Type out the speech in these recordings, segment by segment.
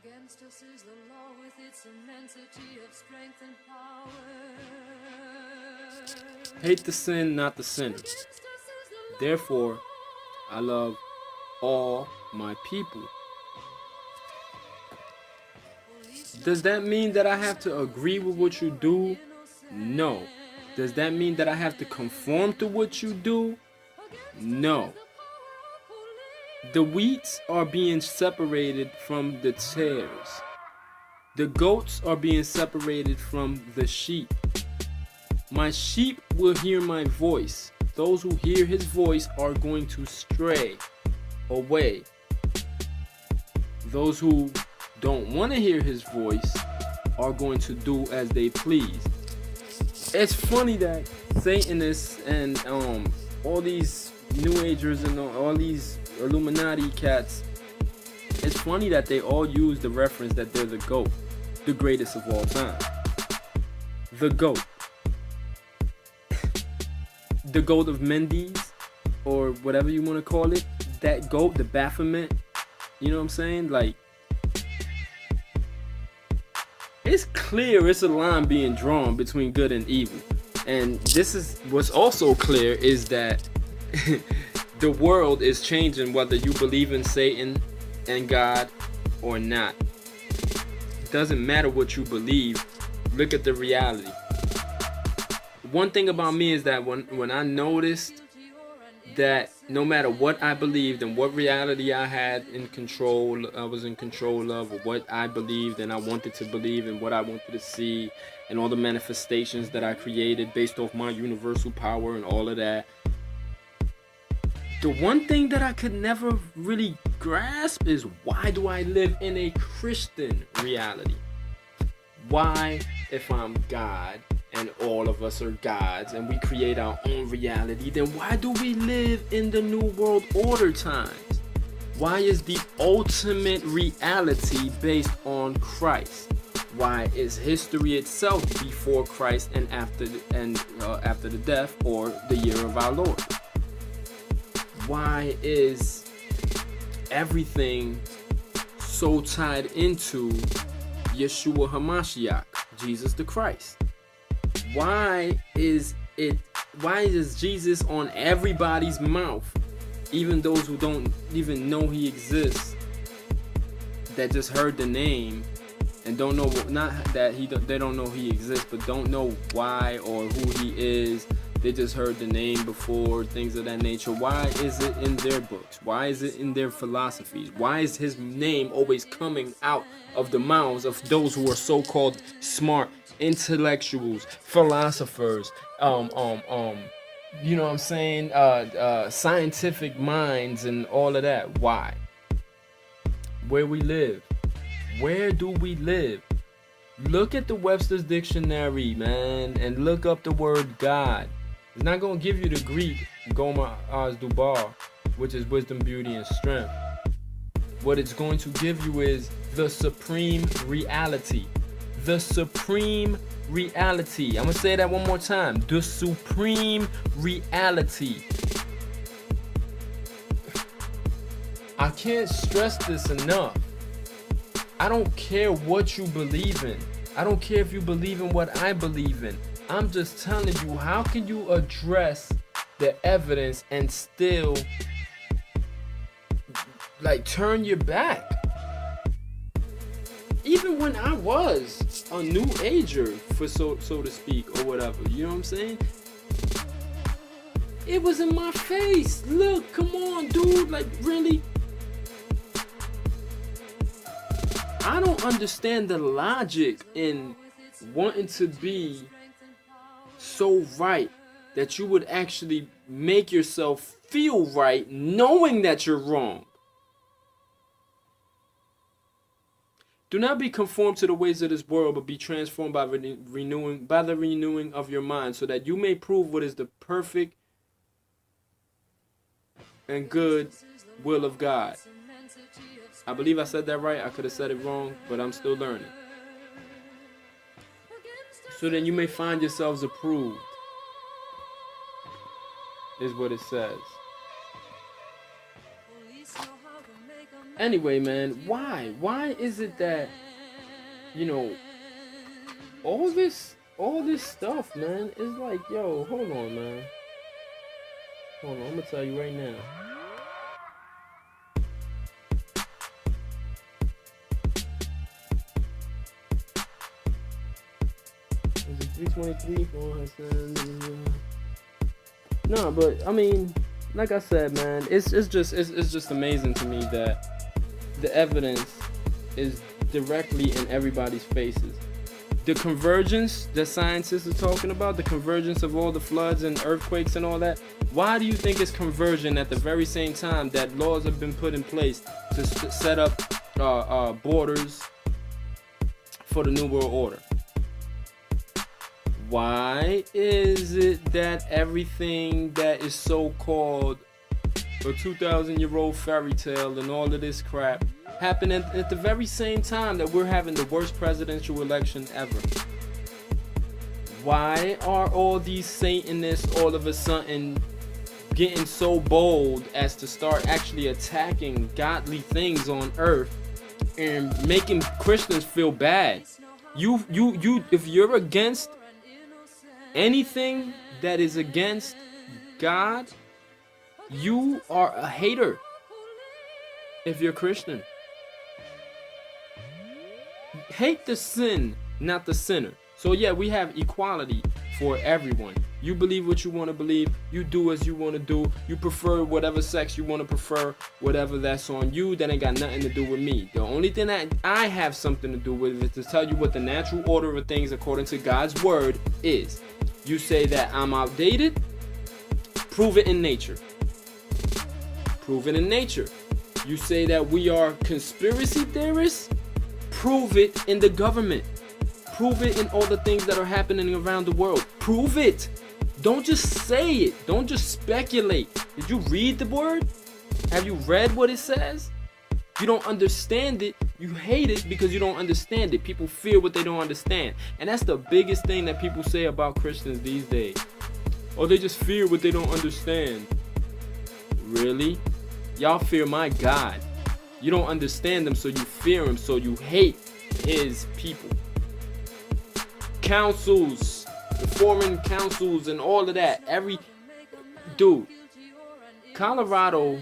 Against us is the law with its immensity of strength and power. Hate the sin, not the sinner. Therefore, I love all my people. Does that mean that I have to agree with what you do? No. Does that mean that I have to conform to what you do? No. The wheats are being separated from the tares. The goats are being separated from the sheep. My sheep will hear my voice. Those who hear his voice are going to stray away. Those who don't want to hear his voice are going to do as they please. It's funny that Satanists and all these New Agers and all these Illuminati cats, it's funny that they all use the reference that they're the GOAT, the greatest of all time. The GOAT. The GOAT of Mendes, or whatever you want to call it. That GOAT, the Baphomet. You know what I'm saying? Like, it's clear it's a line being drawn between good and evil. And this is what's also clear is that the world is changing whether you believe in Satan and God or not. It doesn't matter what you believe. Look at the reality. One thing about me is that when I noticed that no matter what I believed and what reality I was in control of, or what I believed and I wanted to believe and what I wanted to see, and all the manifestations that I created based off my universal power and all of that. The one thing that I could never really grasp is, why do I live in a Christian reality? Why, if I'm God and all of us are gods and we create our own reality, then why do we live in the New World Order times? Why is the ultimate reality based on Christ? Why is history itself before Christ and after the death or the year of our Lord? Why is everything so tied into Yeshua HaMashiach, Jesus the Christ? Why is Jesus on everybody's mouth, even those who don't even know he exists, that just heard the name and don't know, not that they don't know he exists, but don't know why or who he is. They just heard the name before, things of that nature. Why is it in their books? Why is it in their philosophies? Why is his name always coming out of the mouths of those who are so-called smart intellectuals, philosophers, you know what I'm saying, scientific minds and all of that? Why? Where we live. Where do we live? Look at the Webster's Dictionary, man, and look up the word God. It's not going to give you the Greek, Goma Az Dubar, which is wisdom, beauty, and strength. What it's going to give you is the supreme reality. The supreme reality. I'm going to say that one more time. The supreme reality. I can't stress this enough. I don't care what you believe in. I don't care if you believe in what I believe in. I'm just telling you, how can you address the evidence and still like turn your back? Even when I was a new ager, for so to speak, or whatever, you know what I'm saying? It was in my face. Look, come on, dude, like really? I don't understand the logic in wanting to be so right that you would actually make yourself feel right knowing that you're wrong. Do not be conformed to the ways of this world, but be transformed by the renewing of your mind, so that you may prove what is the perfect and good will of God. I believe I said that right. I could have said it wrong, but I'm still learning. So then you may find yourselves approved, is what it says. Anyway, man, why is it that, you know, all this stuff, man, is like, yo, hold on, man. Hold on, I'm gonna tell you right now. Is it 323? No, but I mean, like I said, man, it's just amazing to me that the evidence is directly in everybody's faces. The convergence that scientists are talking about, the convergence of all the floods and earthquakes and all that, why do you think it's converging at the very same time that laws have been put in place to set up borders for the New World Order? Why is it that everything that is so-called a 2,000-year-old fairy tale and all of this crap happened at the very same time that we're having the worst presidential election ever? Why are all these Satanists all of a sudden getting so bold as to start actually attacking godly things on earth and making Christians feel bad? You if you're against anything that is against God, you are a hater if you're Christian. Hate the sin, not the sinner. So yeah, we have equality for everyone. You believe what you want to believe. You do as you want to do. You prefer whatever sex you want to prefer. Whatever, that's on you. That ain't got nothing to do with me. The only thing that I have something to do with is to tell you what the natural order of things according to God's word is. You say that I'm outdated, prove it in nature. Prove it in nature. You say that we are conspiracy theorists, prove it in the government. Prove it in all the things that are happening around the world. Prove it. Don't just say it. Don't just speculate. Did you read the word? Have you read what it says? You don't understand it. You hate it because you don't understand it. People fear what they don't understand. And that's the biggest thing that people say about Christians these days. Oh, they just fear what they don't understand. Really? Y'all fear my God. You don't understand him, so you fear him, so you hate his people. Councils, the foreign councils and all of that. Dude, Colorado,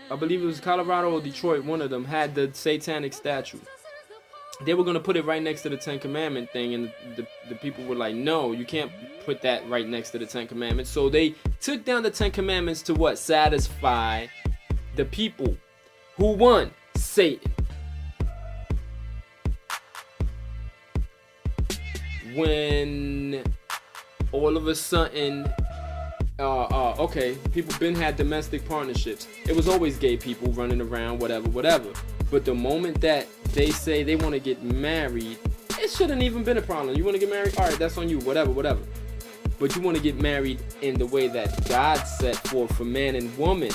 I believe it was Colorado or Detroit, one of them had the satanic statue. They were going to put it right next to the Ten Commandment thing, and the people were like, no, you can't put that right next to the Ten Commandments. So they took down the Ten Commandments to what? Satisfy the people. Who won? Satan. When all of a sudden, okay, people been had domestic partnerships. It was always gay people running around, whatever. But the moment that they say they want to get married, it shouldn't even been a problem. You want to get married? All right, that's on you, whatever. But you want to get married in the way that God set forth for man and woman.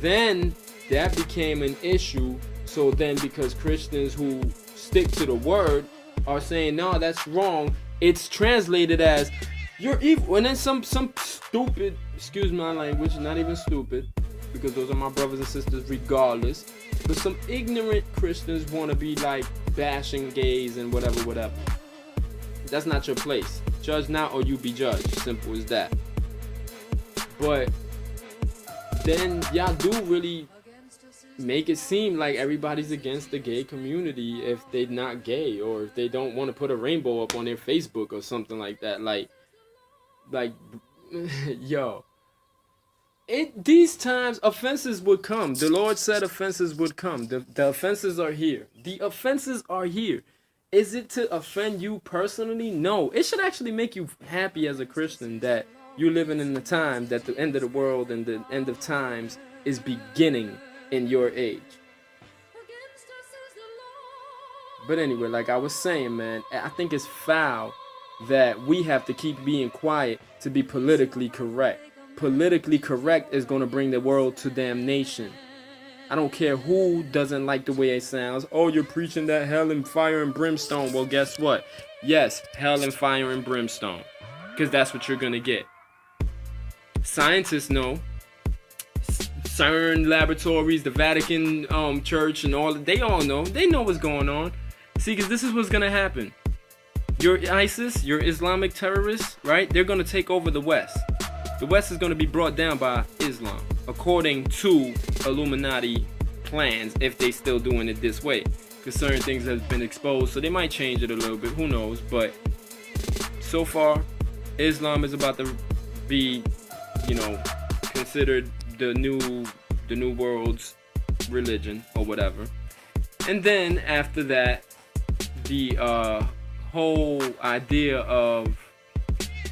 Then that became an issue. So then, because Christians who stick to the word are saying, no, that's wrong, it's translated as you're evil. And then some stupid, excuse my language, not even stupid, because those are my brothers and sisters regardless, but some ignorant Christians want to be like bashing gays and whatever. That's not your place. Judge not or you be judged. Simple as that. But then y'all do really make it seem like everybody's against the gay community if they're not gay, or if they don't want to put a rainbow up on their Facebook or something like that. Like yo, these times offenses would come. The Lord said offenses would come. The offenses are here. The offenses are here. Is it to offend you personally? No. It should actually make you happy as a Christian that you're living in the time that the end of the world and the end of times is beginning in your age. But anyway, like I was saying, man, I think it's foul that we have to keep being quiet to be politically correct. Politically correct is going to bring the world to damnation. I don't care who doesn't like the way it sounds. Oh, you're preaching that hell and fire and brimstone. Well, guess what? Yes, hell and fire and brimstone. Because that's what you're going to get. Scientists know. CERN laboratories, the Vatican Church, and all. They all know. They know what's going on. See, because this is what's gonna happen. Your ISIS, your Islamic terrorists, right? They're gonna take over the West. The West is gonna be brought down by Islam, according to Illuminati plans, if they still doing it this way. Because certain things have been exposed, so they might change it a little bit. Who knows? But so far, Islam is about to be, considered the new world's religion or whatever. And then after that, the whole idea of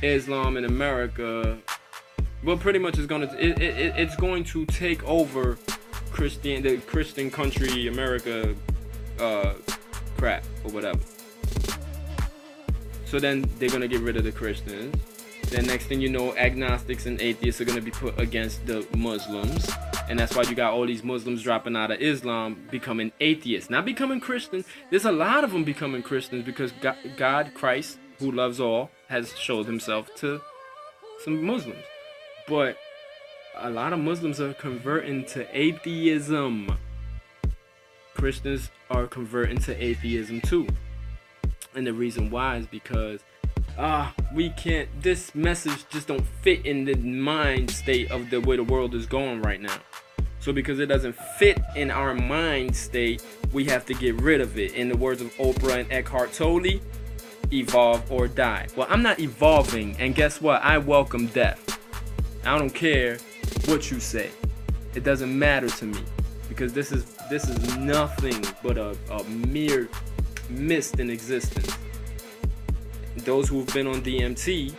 Islam in America, well, pretty much it's going to take over the Christian country America crap or whatever. So then they're gonna get rid of the Christians. Then next thing you know, agnostics and atheists are gonna be put against the Muslims, and that's why you got all these Muslims dropping out of Islam, becoming atheists, not becoming Christians. There's a lot of them becoming Christians because God, Christ, who loves all, has showed himself to some Muslims. But a lot of Muslims are converting to atheism. Christians are converting to atheism too. And the reason why is because this message just don't fit in the mind state of the way the world is going right now. So because it doesn't fit in our mind state, we have to get rid of it. In the words of Oprah and Eckhart Tolle, evolve or die. Well, I'm not evolving, and guess what? I welcome death. I don't care what you say. It doesn't matter to me, because this is nothing but a mere mist in existence. Those who've been on DMT,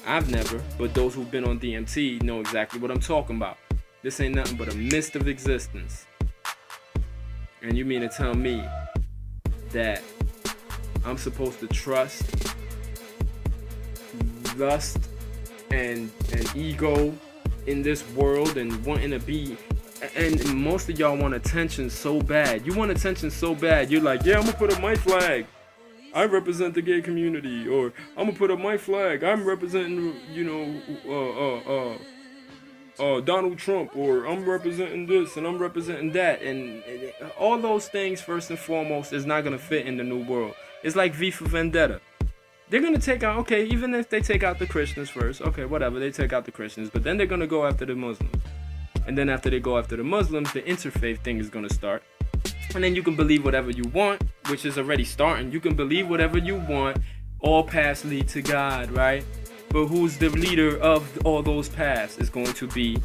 I've never, but those who've been on DMT know exactly what I'm talking about. This ain't nothing but a mist of existence. And you mean to tell me that I'm supposed to trust lust and ego in this world and wanting to be, and most of y'all want attention so bad. You want attention so bad, you're like, yeah, I'm gonna put up my flag, I represent the gay community, or I'm gonna put up my flag, I'm representing, Donald Trump, or I'm representing this and I'm representing that, and all those things first and foremost is not gonna fit in the new world. It's like V for Vendetta. They're gonna take out, okay, even if they take out the Christians first, okay, whatever, they take out the Christians, but then they're gonna go after the Muslims. And then after they go after the Muslims, the interfaith thing is gonna start. And then you can believe whatever you want, which is already starting. You can believe whatever you want. All paths lead to God, right? But who's the leader of all those paths is going to be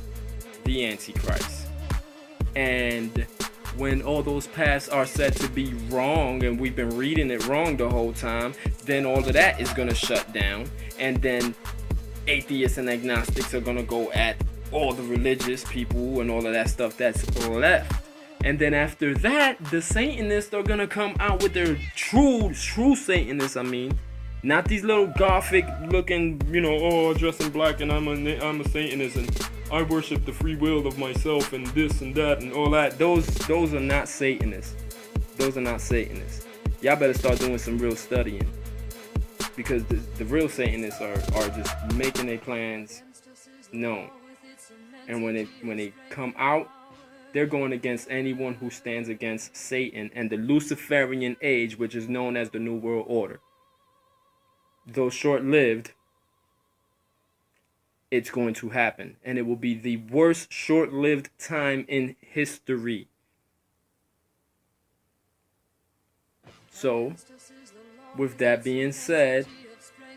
the Antichrist. And when all those paths are said to be wrong, and we've been reading it wrong the whole time, then all of that is gonna shut down. And then atheists and agnostics are gonna go at all the religious people and all of that stuff that's left. And then after that, the Satanists are gonna come out with their true Satanists. I mean, not these little gothic looking, dressed in black and I'm a Satanist and I worship the free will of myself and this and that and all that. Those are not Satanists. Those are not Satanists. Y'all better start doing some real studying, because the real Satanists are just making their plans known. And when they come out, they're going against anyone who stands against Satan and the Luciferian age, which is known as the New World Order. Though short-lived, it's going to happen. And it will be the worst short-lived time in history. So, with that being said,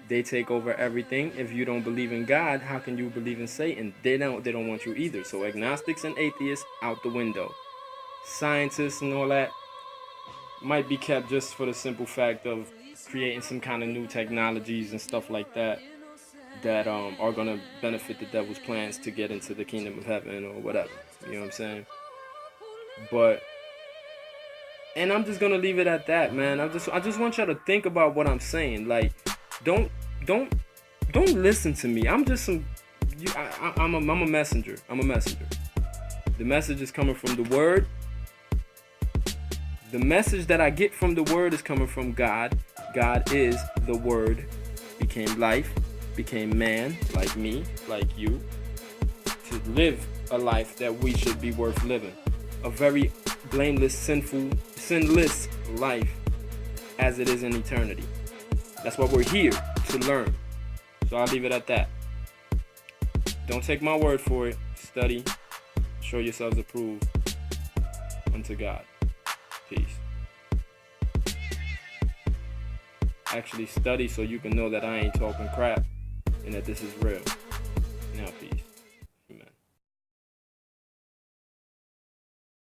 they take over everything. If you don't believe in God, how can you believe in Satan? They don't want you either. So agnostics and atheists out the window. Scientists and all that might be kept just for the simple fact of creating some kind of new technologies and stuff like that are going to benefit the devil's plans to get into the kingdom of heaven or whatever. You know what I'm saying? And I'm just going to leave it at that, man. I just want y'all to think about what I'm saying. Like, don't listen to me. I'm just I'm a messenger. I'm a messenger. The message is coming from the word. The message that I get from the word is coming from God. God is the word. Became life, became man, like me, like you, to live a life that we should be worth living. A very blameless, sinless life as it is in eternity. That's why we're here, to learn. So I'll leave it at that. Don't take my word for it. Study. Show yourselves approved unto God. Peace. Actually study so you can know that I ain't talking crap and that this is real. Now, peace.